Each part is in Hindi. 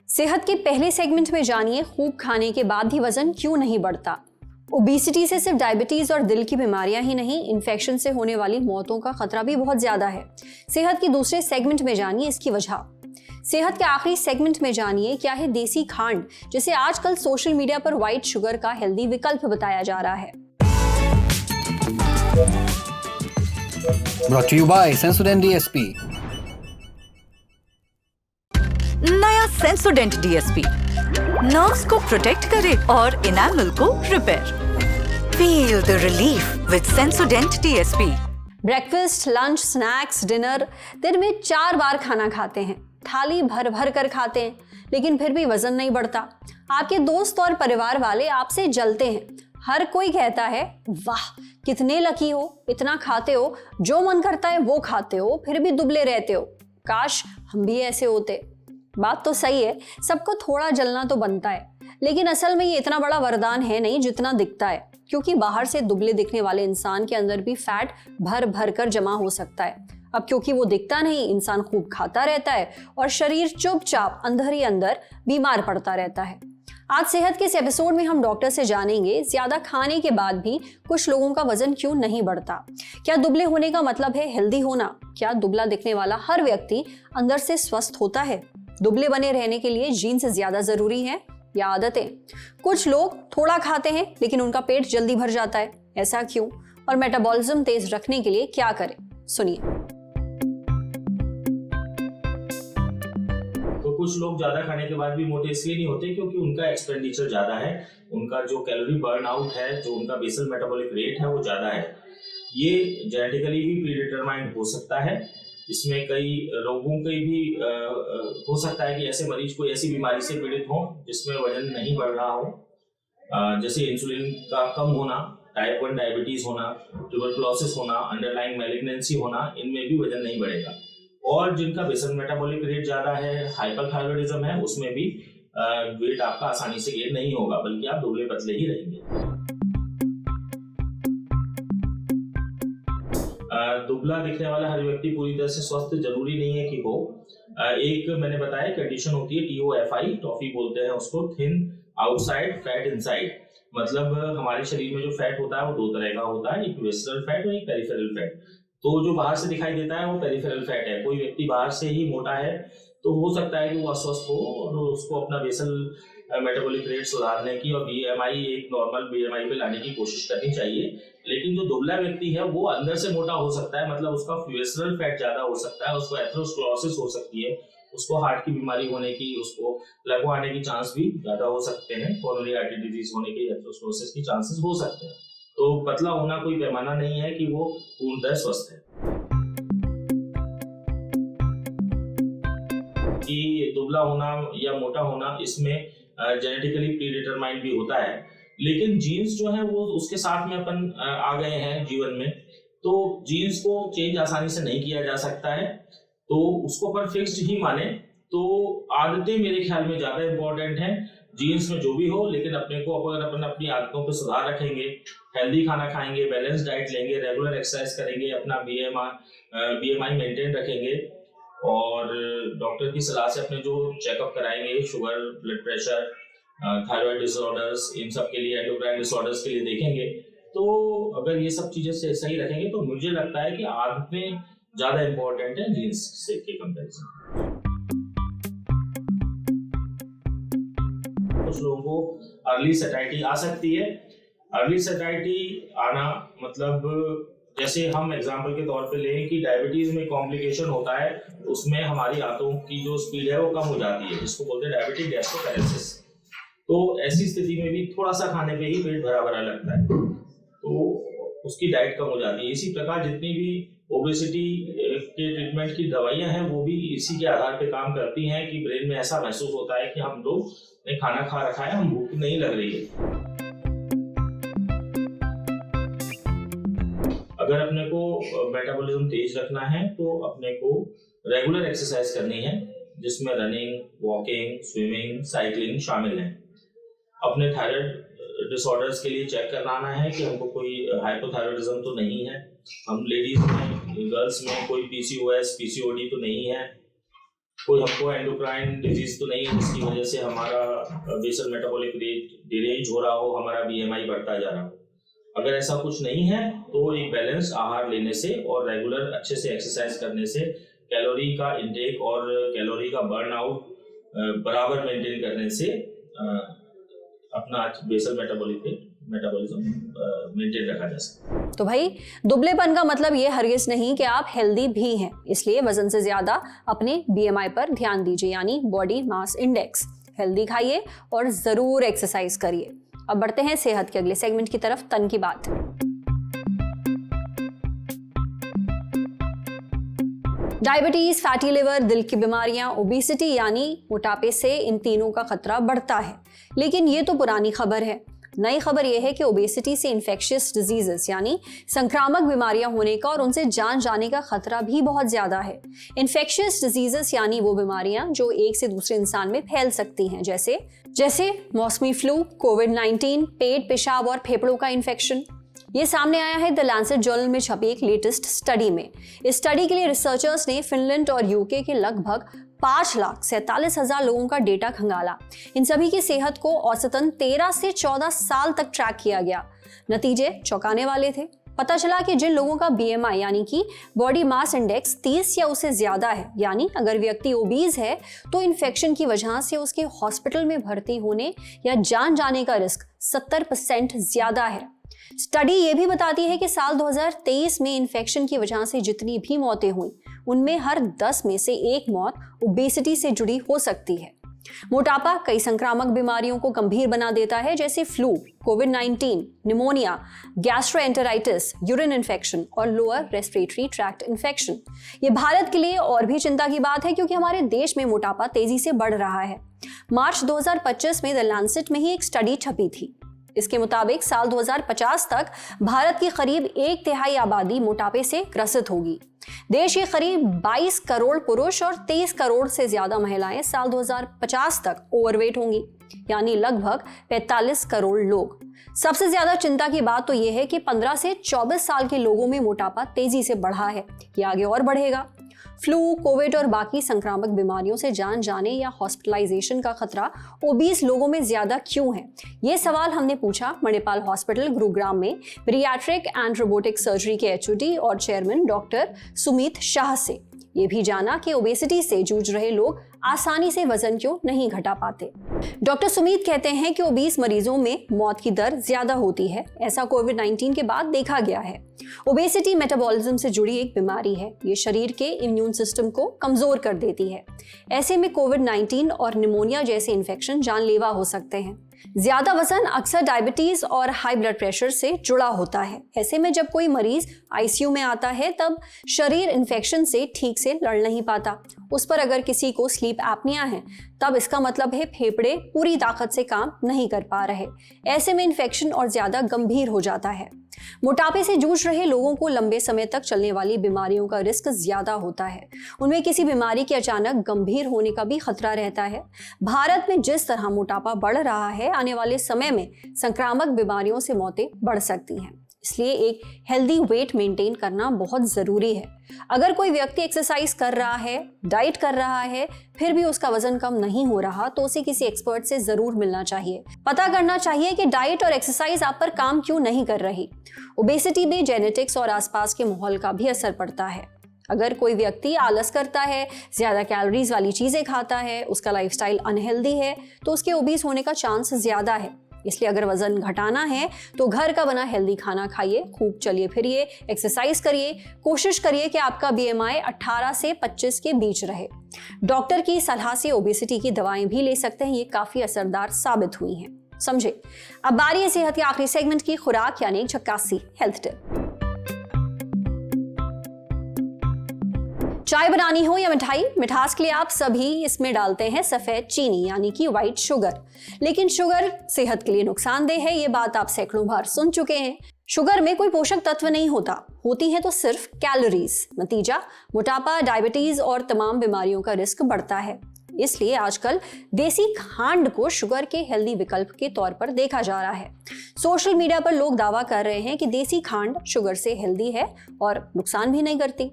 सेहत के पहले सेगमेंट में जानिए खूब खाने के बाद भी वजन क्यों नहीं बढ़ता। ओबेसिटी से सिर्फ डायबिटीज और दिल की बीमारियां ही नहीं, इन्फेक्शन से होने वाली मौतों का खतरा भी बहुत ज्यादा है। सेहत के दूसरे सेगमेंट में जानिए इसकी वजह। सेहत के आखिरी सेगमेंट में जानिए क्या है देसी खांड, जिसे आजकल सोशल मीडिया पर व्हाइट शुगर का हेल्दी विकल्प बताया जा रहा है। Brought to you by Sensodyne DSP। नया सेंसोडेंट DSP नर्व्स को प्रोटेक्ट करे और इनामल को repair. Feel the relief with सेंसोडेंट DSP। Breakfast, lunch, snacks, dinner, दिन में 4 बार खाना खाते हैं, थाली भर भर कर खाते हैं, लेकिन फिर भी वजन नहीं बढ़ता। आपके दोस्त और परिवार वाले आपसे जलते हैं। हर कोई कहता है वाह कितने लकी हो, इतना खाते हो, जो मन करता है वो खाते हो, फिर भी दुबले रहते हो, काश हम भी ऐसे होते। बात तो सही है, सबको थोड़ा जलना तो बनता है, लेकिन असल में ये इतना बड़ा वरदान है नहीं जितना दिखता है, क्योंकि बाहर से दुबले दिखने वाले इंसान के अंदर भी फैट भर भर कर जमा हो सकता है। अब क्योंकि वो दिखता नहीं, इंसान खूब खाता रहता है और शरीर चुपचाप अंदर ही अंदर बीमार पड़ता रहता है। आज सेहत के इस एपिसोड में हम डॉक्टर से जानेंगे ज्यादा खाने के बाद भी कुछ लोगों का वजन क्यों नहीं बढ़ता। क्या दुबले होने का मतलब है हेल्दी होना? क्या दुबला दिखने वाला हर व्यक्ति अंदर से स्वस्थ होता है? दुबले बने रहने के लिए जीन्स ज्यादा जरूरी है या आदतें? कुछ लोग थोड़ा खाते हैं लेकिन उनका पेट जल्दी भर जाता है, ऐसा क्यों? और मेटाबॉलिज्म तेज रखने के लिए क्या करें, सुनिए। तो कुछ लोग ज्यादा खाने के बाद भी मोटे इसलिए नहीं होते क्योंकि उनका एक्सपेंडिचर ज्यादा है, उनका जो कैलोरी बर्न आउट है, जो उनका बेसल मेटाबॉलिक रेट है वो ज्यादा है। ये जेनेटिकली भी प्रीडिटरमाइंड हो सकता है। इसमें कई रोगों के भी हो सकता है कि ऐसे मरीज कोई ऐसी बीमारी से पीड़ित हो जिसमें वजन नहीं बढ़ रहा हो, जैसे इंसुलिन का कम होना, टाइप 1 डायबिटीज होना, ट्यूबरकुलोसिस होना, अंडरलाइंग मैलिग्नेंसी होना, इनमें भी वजन नहीं बढ़ेगा। और जिनका बेसल मेटाबॉलिक रेट ज्यादा है, हाइपरथायरॉयडिज्म है, उसमें भी वेट आपका आसानी से गेन नहीं होगा, बल्कि आप दुबले पतले ही रहेंगे। दुबला दिखने वाला हर व्यक्ति पूरी तरह से स्वस्थ जरूरी नहीं है कि हो। एक मैंने बताया कंडीशन होती है TOFI, टॉफी बोलते हैं उसको, थिन आउटसाइड फैट इनसाइड। मतलब हमारे शरीर में जो फैट होता है वो 2 तरह का होता है, एक विसरल फैट और एक पेरिफेरल फैट। तो जो बाहर से दिखाई देता है वो पेरिफेरल फैट है। कोई व्यक्ति बाहर से ही मोटा है तो हो सकता है कि वो अस्वस्थ हो और उसको अपना बेसल मेटाबॉलिक रेट सुधारने की और BMI एक नॉर्मल BMI पे लाने की कोशिश करनी चाहिए। लेकिन जो दुबला व्यक्ति है वो अंदर से मोटा हो सकता है, मतलब उसका विसरल फैट ज्यादा हो सकता है, उसको एथेरोस्क्लेरोसिस हो सकती है, उसको हार्ट की बीमारी होने की, उसको लकवा आने की चांस भी ज्यादा हो सकते हैं, कोरोनरी आर्टरी डिजीज होने के, एथेरोस्क्लेरोसिस की चांसेस हो सकते हैं। तो पतला होना कोई पैमाना नहीं है कि वो पूर्णतः स्वस्थ है। कि दुबला होना या मोटा होना इसमें जेनेटिकली प्रीडिटरमाइंड भी होता है, लेकिन जीन्स जो है वो उसके साथ में अपन आ गए हैं जीवन में, तो जीन्स को चेंज आसानी से नहीं किया जा सकता है, तो उसको अपन फिक्स्ड ही माने। तो आदतें मेरे ख्याल में ज्यादा इंपॉर्टेंट हैं, जीन्स में जो भी हो, लेकिन अपने को अगर अपन अपनी आदतों पर सुधार रखेंगे, हेल्दी खाना खाएंगे, बैलेंस डाइट लेंगे, रेगुलर एक्सरसाइज करेंगे, अपना BMI मेंटेन रखेंगे और डॉक्टर की सलाह से अपने जो चेकअप कराएंगे, sugar, blood pressure, thyroid disorders, इन सब के लिए, एंडोक्राइन डिसऑर्डर्स के लिए देखेंगे, तो अगर ये सब चीजें से सही रखेंगे तो मुझे लगता है कि आदतें ज्यादा इंपॉर्टेंट है जीन्स से के कंपैरिजन। कुछ लोगों को अर्ली सैटिस्फैक्शन आ सकती है। अर्ली सैटिस्फैक्शन आना मतलब जैसे हम एग्जांपल के तौर पे लें कि डायबिटीज में कॉम्प्लिकेशन होता है, उसमें हमारी आंतों की जो स्पीड है वो कम हो जाती है, जिसको बोलते हैं डायबिटिक गैस्ट्रोपैरेसिस। तो ऐसी स्थिति में भी थोड़ा सा खाने पे ही पेट भरा भरा लगता है, तो उसकी डाइट कम हो जाती है। इसी प्रकार जितनी भी ओबेसिटी के ट्रीटमेंट की दवाइयां हैं वो भी इसी के आधार पे काम करती हैं कि ब्रेन में ऐसा महसूस होता है कि हम लोग ने खाना खा रखा है, हम भूख नहीं लग रही है। अगर अपने को मेटाबॉलिज्म तेज रखना है तो अपने को रेगुलर एक्सरसाइज करनी है, जिसमें रनिंग, वॉकिंग, स्विमिंग, साइकिलिंग शामिल है। अपने थायराइड डिसऑर्डर्स के लिए चेक कराना है कि हमको कोई हाइपोथायरॉयडिज्म तो नहीं है, हम लेडीज में, गर्ल्स में कोई PCOS, PCOD तो नहीं है, कोई हमको एंडोक्राइन डिजीज तो नहीं है जिसकी वजह से हमारा बेसल मेटाबॉलिक रेट डिरेंज हो रहा हो, हमारा BMI बढ़ता जा रहा हो। अगर ऐसा कुछ नहीं है तो एक बैलेंस आहार लेने से और रेगुलर अच्छे से एक्सरसाइज करने से कैलोरी का इंटेक और कैलोरी का बर्न आउट बराबर मेंटेन करने से अपना बेसल मेटाबॉलिज्म मेंटेन रखा जा सकता है। तो भाई दुबलेपन का मतलब ये हरगिज नहीं कि आप हेल्दी भी हैं, इसलिए वजन से ज्यादा अपने BMI पर ध्यान दीजिए, यानी बॉडी मास इंडेक्स। हेल्दी खाइए और जरूर एक्सरसाइज करिए। अब बढ़ते हैं सेहत के अगले सेगमेंट की तरफ, तन की बात। डायबिटीज, फैटी लिवर, दिल की बीमारियां, ओबेसिटी यानी मोटापे से इन तीनों का खतरा बढ़ता है। लेकिन ये तो पुरानी खबर है। नई खबर यह है कि ओबेसिटी से इन्फेक्शियस डिजीजेस यानी संक्रामक बीमारियां होने का और उनसे जान जाने का खतरा भी बहुत ज्यादा है। इन्फेक्शियस डिजीजेस यानी वो बीमारियां जो एक से दूसरे इंसान में फैल सकती हैं, जैसे मौसमी फ्लू, कोविड-19, पेट, पेशाब और फेफड़ों का इन्फेक्शन। ये सामने आया है द लैंसेट जर्नल में छपी एक लेटेस्ट स्टडी में। इस स्टडी के लिए रिसर्चर्स ने फिनलैंड और यूके के लगभग 5,47,000 लोगों का डेटा खंगाला। इन सभी की सेहत को औसतन 13 से 14 साल तक ट्रैक किया गया। नतीजे चौंकाने वाले थे। पता चला कि जिन लोगों का BMI यानी कि बॉडी मास इंडेक्स 30 या उससे ज्यादा है, यानी अगर व्यक्ति ओबीज है, तो इन्फेक्शन की वजह से उसके हॉस्पिटल में भर्ती होने या जान जाने का रिस्क 70% ज्यादा है। स्टडी ये भी बताती है कि साल 2023 में इन्फेक्शन की वजह से जितनी भी मौतें हुई, उनमें हर 10 में से 1 मौत ओबेसिटी से जुड़ी हो सकती है। मोटापा कई संक्रामक बीमारियों को गंभीर बना देता है, जैसे फ्लू, कोविड-19, निमोनिया, गैस्ट्रोएंटेराइटिस, यूरिन इन्फेक्शन और लोअर रेस्पिरेटरी ट्रैक्ट इन्फेक्शन। ये भारत के लिए और भी चिंता की बात है, क्योंकि हमारे देश में मोटापा तेजी से बढ़ रहा है। मार्च 2025 में द लैंसेट में ही एक स्टडी छपी थी। इसके मुताबिक साल 2050 तक भारत की करीब 1/3 आबादी मोटापे से ग्रसित होगी। देश के करीब 22 करोड़ पुरुष और 23 करोड़ से ज्यादा महिलाएं साल 2050 तक ओवरवेट होंगी, यानी लगभग 45 करोड़ लोग। सबसे ज्यादा चिंता की बात तो यह है कि 15 से 24 साल के लोगों में मोटापा तेजी से बढ़ा है। ये आगे और बढ़ेगा। फ्लू, कोविड और बाकी संक्रामक बीमारियों से जान जाने या हॉस्पिटलाइजेशन का खतरा ओबीस लोगों में ज्यादा क्यों है? ये सवाल हमने पूछा मणिपाल हॉस्पिटल गुरुग्राम में पीडियाट्रिक एंड रोबोटिक सर्जरी के HOD और चेयरमैन डॉक्टर सुमित शाह से। ये भी जाना कि ओबेसिटी से जूझ रहे लोग आसानी से वजन क्यों नहीं घटा पाते। डॉक्टर सुमित कहते हैं कि ओबीस मरीजों में मौत की दर ज्यादा होती है। ऐसा कोविड-19 के बाद देखा गया है। ओबेसिटी मेटाबॉलिज्म से जुड़ी एक बीमारी है। ये शरीर के इम्यून सिस्टम को कमजोर कर देती है। ऐसे में कोविड-19 और निमोनिया जैसे इन्फेक्शन जानलेवा हो सकते हैं। ज्यादा वजन अक्सर डायबिटीज और हाई ब्लड प्रेशर से जुड़ा होता है। ऐसे में जब कोई मरीज ICU में आता है, तब शरीर इन्फेक्शन से ठीक से लड़ नहीं पाता। उस पर अगर किसी को स्लीप एपनिया है, तब इसका मतलब है फेफड़े पूरी ताकत से काम नहीं कर पा रहे। ऐसे में इन्फेक्शन और ज्यादा गंभीर हो जाता है। मोटापे से जूझ रहे लोगों को लंबे समय तक चलने वाली बीमारियों का रिस्क ज्यादा होता है। उनमें किसी बीमारी के अचानक गंभीर होने का भी खतरा रहता है। भारत में जिस तरह मोटापा बढ़ रहा है, आने वाले समय में संक्रामक बीमारियों से मौतें बढ़ सकती हैं। इसलिए एक हेल्दी वेट मेंटेन करना बहुत जरूरी है। अगर कोई व्यक्ति एक्सरसाइज कर रहा है, डाइट कर रहा है, फिर भी उसका वजन कम नहीं हो रहा, तो उसे किसी एक्सपर्ट से जरूर मिलना चाहिए। पता करना चाहिए कि डाइट और एक्सरसाइज आप पर काम क्यों नहीं कर रही। ओबेसिटी में जेनेटिक्स और आसपास के माहौल का भी असर पड़ता है। अगर कोई व्यक्ति आलस करता है, ज्यादा कैलोरीज वाली चीजें खाता है, उसका लाइफस्टाइल अनहेल्दी है, तो उसके ओबीस होने का चांस ज्यादा है। इसलिए अगर वजन घटाना है तो घर का बना हेल्दी खाना खाइए, खूब चलिए फिरिए, एक्सरसाइज करिए, कोशिश करिए कि आपका BMI 18 से 25 के बीच रहे। डॉक्टर की सलाह से ओबेसिटी की दवाएं भी ले सकते हैं। ये काफी असरदार साबित हुई हैं। समझे। अब बारी है सेहत के आखिरी सेगमेंट की, खुराक यानी झक्कासी हेल्थ टिप। चाय बनानी हो या मिठाई, मिठास के लिए आप सभी इसमें डालते हैं सफेद चीनी यानी कि व्हाइट शुगर। लेकिन शुगर सेहत के लिए नुकसानदेह है, ये बात आप सैकड़ों बार सुन चुके हैं। शुगर में कोई पोषक तत्व नहीं होती है तो सिर्फ कैलोरीज। नतीजा मोटापा, डायबिटीज और तमाम बीमारियों का रिस्क बढ़ता है। इसलिए आजकल देसी खांड को शुगर के हेल्दी विकल्प के तौर पर देखा जा रहा है। सोशल मीडिया पर लोग दावा कर रहे हैं कि देसी खांड शुगर से हेल्दी है और नुकसान भी नहीं करती।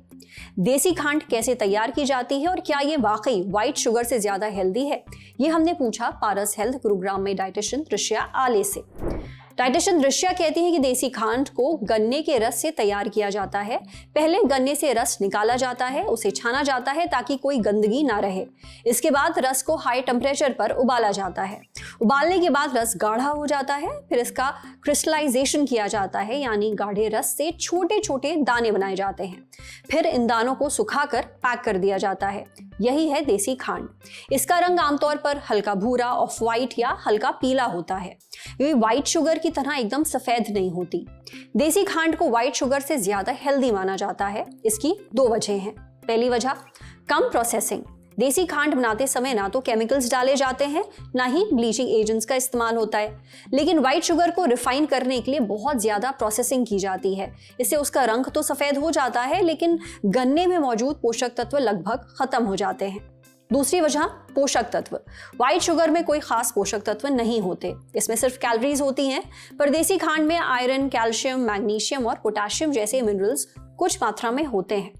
देसी खांड कैसे तैयार की जाती है और क्या ये वाकई व्हाइट शुगर से ज्यादा हेल्दी है, ये हमने पूछा पारस हेल्थ गुरुग्राम में डाइटिशियन ऋषिया आले से। डाइटिशियन ऋषिया कहती है कि देसी खांड को गन्ने के रस से तैयार किया जाता है। पहले गन्ने से रस निकाला जाता है, उसे छाना जाता है ताकि कोई गंदगी ना रहे। इसके बाद रस को हाई टेम्परेचर पर उबाला जाता है। उबालने के बाद रस गाढ़ा हो जाता है, फिर इसका क्रिस्टलाइजेशन किया जाता है, यानी गाढ़े रस से छोटे छोटे दाने बनाए जाते हैं। फिर इन दानों को सुखाकर पैक कर दिया जाता है। यही है देसी खांड। इसका रंग आमतौर पर हल्का भूरा, ऑफ वाइट या हल्का पीला होता है। ये व्हाइट शुगर की तरह एकदम सफेद नहीं होती। देसी खांड को व्हाइट शुगर से ज्यादा हेल्दी माना जाता है। इसकी दो वजह हैं। पहली वजह, कम प्रोसेसिंग। देसी खांड बनाते समय ना तो केमिकल्स डाले जाते हैं, ना ही ब्लीचिंग एजेंट्स का इस्तेमाल होता है, लेकिन व्हाइट शुगर को रिफाइन करने के लिए बहुत ज्यादा प्रोसेसिंग की जाती है। इससे उसका रंग तो सफेद हो जाता है, लेकिन गन्ने में मौजूद पोषक तत्व लगभग खत्म हो जाते हैं। दूसरी वजह, पोषक तत्व। व्हाइट शुगर में कोई खास पोषक तत्व नहीं होते, इसमें सिर्फ कैलोरीज होती हैं। पर देसी खांड में आयरन, कैल्शियम, मैग्नीशियम और पोटेशियम जैसे मिनरल्स कुछ मात्रा में होते हैं।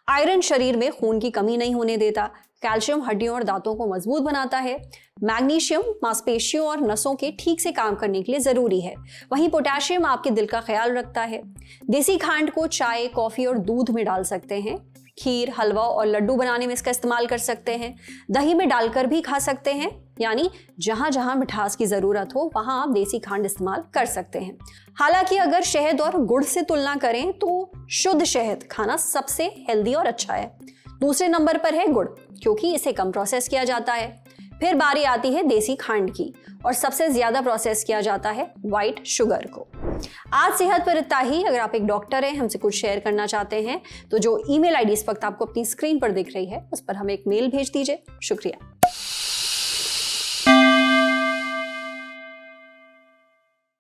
आयरन शरीर में खून की कमी नहीं होने देता। कैल्शियम हड्डियों और दांतों को मजबूत बनाता है। मैग्नीशियम मांसपेशियों और नसों के ठीक से काम करने के लिए जरूरी है। वहीं पोटेशियम आपके दिल का ख्याल रखता है। देसी खांड को चाय, कॉफी और दूध में डाल सकते हैं। खीर, हलवा और लड्डू बनाने में इसका इस्तेमाल कर सकते हैं। दही में डालकर भी खा सकते हैं, यानी जहां जहां मिठास की जरूरत हो वहां आप देसी खांड इस्तेमाल कर सकते हैं। हालांकि अगर शहद और गुड़ से तुलना करें तो शुद्ध शहद खाना सबसे हेल्दी और अच्छा है। दूसरे नंबर पर है गुड़, क्योंकि इसे कम प्रोसेस किया जाता है। फिर बारी आती है देसी खांड की, और सबसे ज्यादा प्रोसेस किया जाता है व्हाइट शुगर को। आज सेहत पर इतना ही। अगर आप एक डॉक्टर हैं, हमसे कुछ शेयर करना चाहते हैं, तो जो ईमेल आईडी इस वक्त आपको अपनी स्क्रीन पर दिख रही है, उस पर हमें एक मेल भेज दीजिए। शुक्रिया।